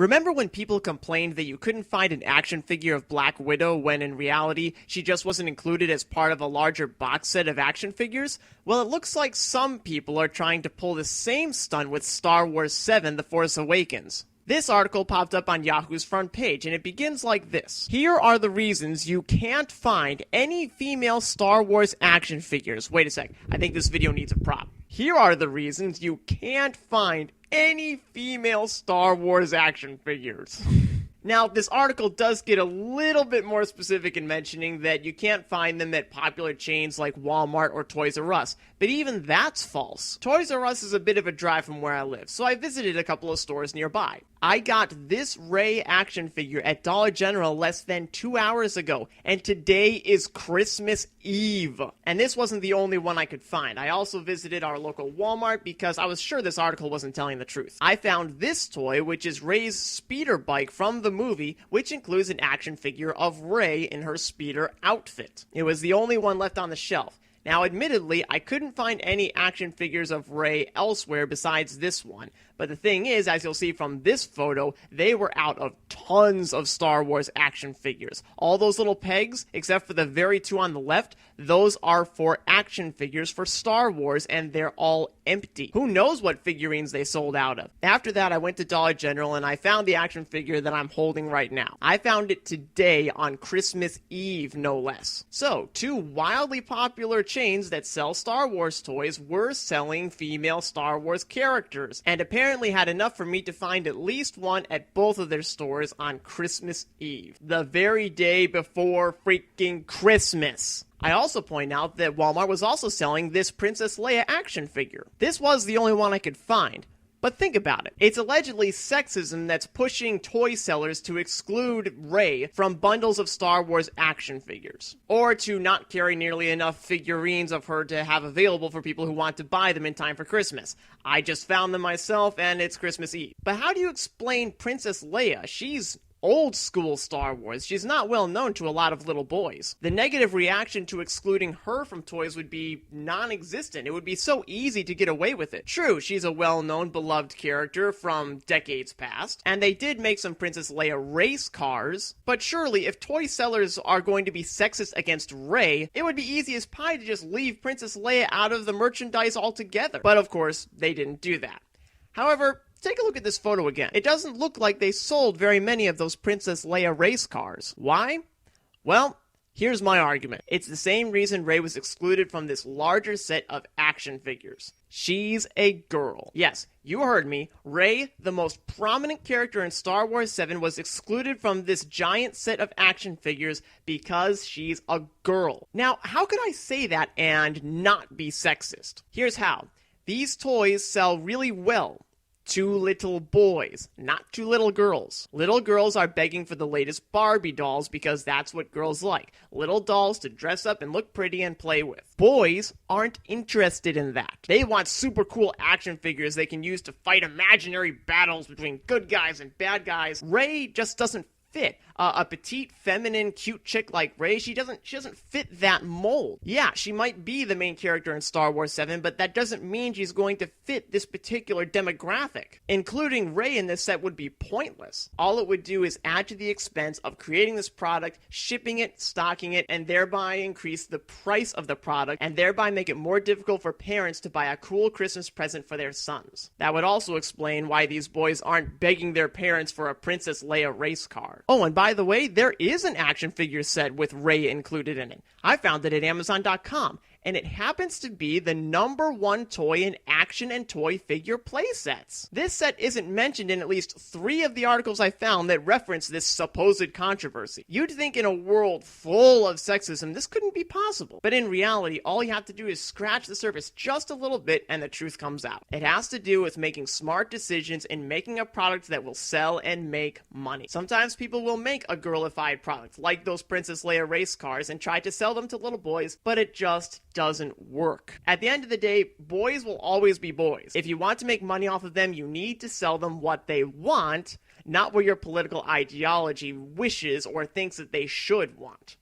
Remember when people complained that you couldn't find an action figure of Black Widow when in reality she just wasn't included as part of a larger box set of action figures? Well, it looks like some people are trying to pull the same stunt with Star Wars 7: The Force Awakens. This article popped up on Yahoo's front page, and it begins like this. Here are the reasons you can't find any female Star Wars action figures. Wait a sec, I think this video needs a prop. Here are the reasons you can't find any female Star Wars action figures. Now, this article does get a little bit more specific in mentioning that you can't find them at popular chains like Walmart or Toys R Us, but even that's false. Toys R Us is a bit of a drive from where I live, so I visited a couple of stores nearby. I got this Rey action figure at Dollar General less than 2 hours ago, and today is Christmas Eve. And this wasn't the only one I could find. I also visited our local Walmart because I was sure this article wasn't telling the truth. I found this toy, which is Rey's speeder bike from the movie, which includes an action figure of Rey in her speeder outfit. It was the only one left on the shelf. Now, admittedly, I couldn't find any action figures of Rey elsewhere besides this one, but the thing is, as you'll see from this photo, they were out of tons of Star Wars action figures. All those little pegs, except for the very two on the left, those are for action figures for Star Wars, and they're all empty. Who knows what figurines they sold out of? After that, I went to Dollar General, and I found the action figure that I'm holding right now. I found it today on Christmas Eve, no less. So, two wildly popular chains that sell Star Wars toys were selling female Star Wars characters, and apparently had enough for me to find at least one at both of their stores on Christmas Eve, the very day before freaking Christmas. I also point out that Walmart was also selling this Princess Leia action figure. This was the only one I could find. But think about it. It's allegedly sexism that's pushing toy sellers to exclude Rey from bundles of Star Wars action figures, or to not carry nearly enough figurines of her to have available for people who want to buy them in time for Christmas. I just found them myself, and it's Christmas Eve. But how do you explain Princess Leia? She's old school Star Wars. She's not well known to a lot of little boys. The negative reaction to excluding her from toys would be non-existent. It would be so easy to get away with it. True, she's a well-known, beloved character from decades past, and they did make some Princess Leia race cars, but surely if toy sellers are going to be sexist against Rey, it would be easy as pie to just leave Princess Leia out of the merchandise altogether. But of course, they didn't do that. However, take a look at this photo again. It doesn't look like they sold very many of those Princess Leia race cars. Why? Well, here's my argument. It's the same reason Rey was excluded from this larger set of action figures. She's a girl. Yes, you heard me. Rey, the most prominent character in Star Wars 7, was excluded from this giant set of action figures because she's a girl. Now, how could I say that and not be sexist? Here's how. These toys sell really well to little boys, not to little girls. Little girls are begging for the latest Barbie dolls because that's what girls like. Little dolls to dress up and look pretty and play with. Boys aren't interested in that. They want super cool action figures they can use to fight imaginary battles between good guys and bad guys. Rey just doesn't fit. A petite, feminine, cute chick like Rey, she doesn't fit that mold. Yeah, she might be the main character in Star Wars 7, but that doesn't mean she's going to fit this particular demographic. Including Rey in this set would be pointless. All it would do is add to the expense of creating this product, shipping it, stocking it, and thereby increase the price of the product, and thereby make it more difficult for parents to buy a cool Christmas present for their sons. That would also explain why these boys aren't begging their parents for a Princess Leia race car. Oh, and by the way, there is an action figure set with Rey included in it. I found it at Amazon.com, and it happens to be the #1 toy in action and toy figure playsets. This set isn't mentioned in at least 3 of the articles I found that reference this supposed controversy. You'd think in a world full of sexism, this couldn't be possible. But in reality, all you have to do is scratch the surface just a little bit and the truth comes out. It has to do with making smart decisions and making a product that will sell and make money. Sometimes people will make a girlified product, like those Princess Leia race cars, and try to sell them to little boys, but it just doesn't work. At the end of the day, boys will always be boys. If you want to make money off of them, you need to sell them what they want, not what your political ideology wishes or thinks that they should want.